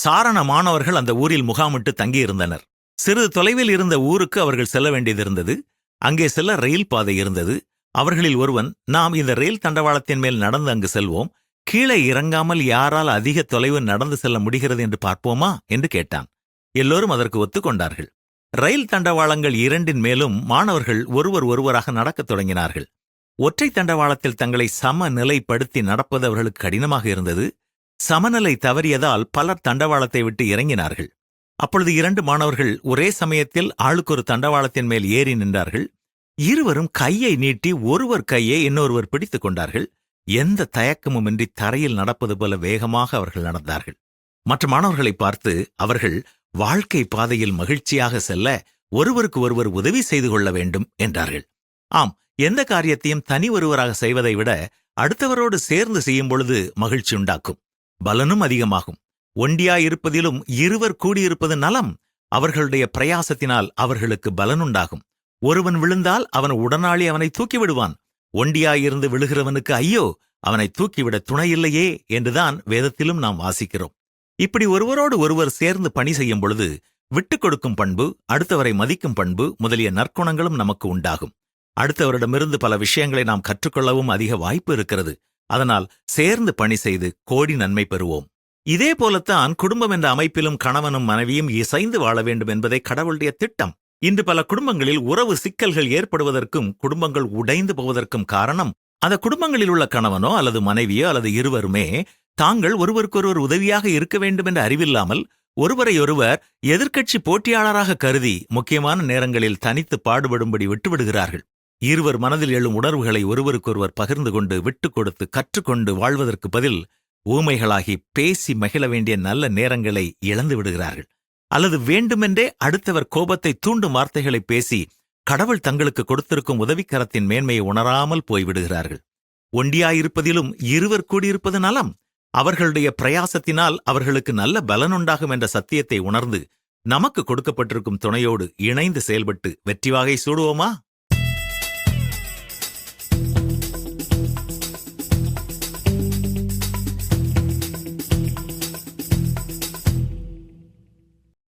சாரண மாணவர்கள் அந்த ஊரில் முகாமிட்டு தங்கியிருந்தனர். சிறிது தொலைவில் இருந்த ஊருக்கு அவர்கள் செல்ல வேண்டியதிருந்தது. அங்கே செல்ல ரயில் பாதை இருந்தது. அவர்களில் ஒருவன், நாம் இந்த ரயில் தண்டவாளத்தின் மேல் நடந்து அங்கு செல்வோம், கீழே இறங்காமல் யாரால் அதிக தொலைவு நடந்து செல்ல முடிகிறது என்று பார்ப்போமா என்று கேட்டான். எல்லோரும் அதற்கு ஒத்துக்கொண்டார்கள். ரயில் தண்டவாளங்கள் இரண்டின் மேலும் மாணவர்கள் ஒருவராக நடக்கத் தொடங்கினார்கள். ஒற்றை தண்டவாளத்தில் தங்களை சமநிலைப்படுத்தி நடப்பது அவர்களுக்கு கடினமாக இருந்தது. சமநிலை தவறியதால் பலர் தண்டவாளத்தை விட்டு இறங்கினார்கள். அப்பொழுது 2 மாணவர்கள் ஒரே சமயத்தில் ஆளுக்கொரு தண்டவாளத்தின் மேல் ஏறி நின்றார்கள். இருவரும் கையை நீட்டி ஒருவர் கையை இன்னொருவர் பிடித்துக் கொண்டார்கள். எந்த தயக்கமுமின்றி தரையில் நடப்பது போல வேகமாக அவர்கள் நடந்தார்கள். மற்ற மாணவர்களை பார்த்து அவர்கள் வாழ்க்கை பாதையில் மகிழ்ச்சியாக செல்ல ஒருவருக்கு ஒருவர் உதவி செய்து கொள்ள வேண்டும் என்றார்கள். ஆம், எந்த காரியத்தையும் தனி ஒருவராக செய்வதை விட அடுத்தவரோடு சேர்ந்து செய்யும் பொழுது மகிழ்ச்சி உண்டாக்கும், பலனும் அதிகமாகும். ஒண்டியாயிருப்பதிலும் இருவர் கூடியிருப்பது நலம். அவர்களுடைய பிரயாசத்தினால் அவர்களுக்கு பலனுண்டாகும். ஒருவன் விழுந்தால் அவன் உடனாளி அவனை தூக்கிவிடுவான். ஒண்டியாயிருந்து விழுகிறவனுக்கு ஐயோ, அவனை தூக்கிவிட துணையில்லையே என்றுதான் வேதத்திலும் நாம் வாசிக்கிறோம். இப்படி ஒருவரோடு ஒருவர் சேர்ந்து பணி செய்யும் பொழுது விட்டுக் கொடுக்கும் பண்பு, அடுத்தவரை மதிக்கும் பண்பு முதலிய நற்குணங்களும் நமக்கு உண்டாகும். அடுத்தவரிடமிருந்து பல விஷயங்களை நாம் கற்றுக்கொள்ளவும் அதிக வாய்ப்பு இருக்கிறது. அதனால் சேர்ந்து பணி செய்து கோடி நன்மை பெறுவோம். இதே போலத்தான் குடும்பம் என்ற அமைப்பிலும் கணவனும் மனைவியும் இசைந்து வாழ வேண்டும் என்பதே கடவுளுடைய திட்டம். இன்று பல குடும்பங்களில் உறவு சிக்கல்கள் ஏற்படுவதற்கும் குடும்பங்கள் உடைந்து போவதற்கும் காரணம், அந்த குடும்பங்களில் உள்ள கணவனோ அல்லது மனைவியோ அல்லது இருவருமே தாங்கள் ஒருவருக்கொருவர் உதவியாக இருக்க வேண்டும் என்ற அறிவில்லாமல் ஒருவரையொருவர் எதிர்க்கட்சி போட்டியாளராக கருதி முக்கியமான நேரங்களில் தனித்து பாடுபடும்படி விட்டுவிடுகிறார்கள். இருவர் மனதில் எழும் உணர்வுகளை ஒருவருக்கொருவர் பகிர்ந்து கொண்டு விட்டுக் கொடுத்து கற்றுக்கொண்டு வாழ்வதற்கு பதில் ஊமைகளாகி பேசி மகிழ வேண்டிய நல்ல நேரங்களை இழந்து விடுகிறார்கள். அல்லது வேண்டுமென்றே அடுத்தவர் கோபத்தை தூண்டும் வார்த்தைகளை பேசி கடவுள் தங்களுக்கு கொடுத்திருக்கும் உதவிக்கரத்தின் மேன்மையை உணராமல் போய்விடுகிறார்கள். ஒண்டியாயிருப்பதிலும் இருவர் கூடியிருப்பது நலம். அவர்களுடைய பிரயாசத்தினால் அவர்களுக்கு நல்ல பலனுண்டாகும் என்ற சத்தியத்தை உணர்ந்து நமக்கு கொடுக்கப்பட்டிருக்கும் துணையோடு இணைந்து செயல்பட்டு வெற்றி வாகை சூடுவோமா?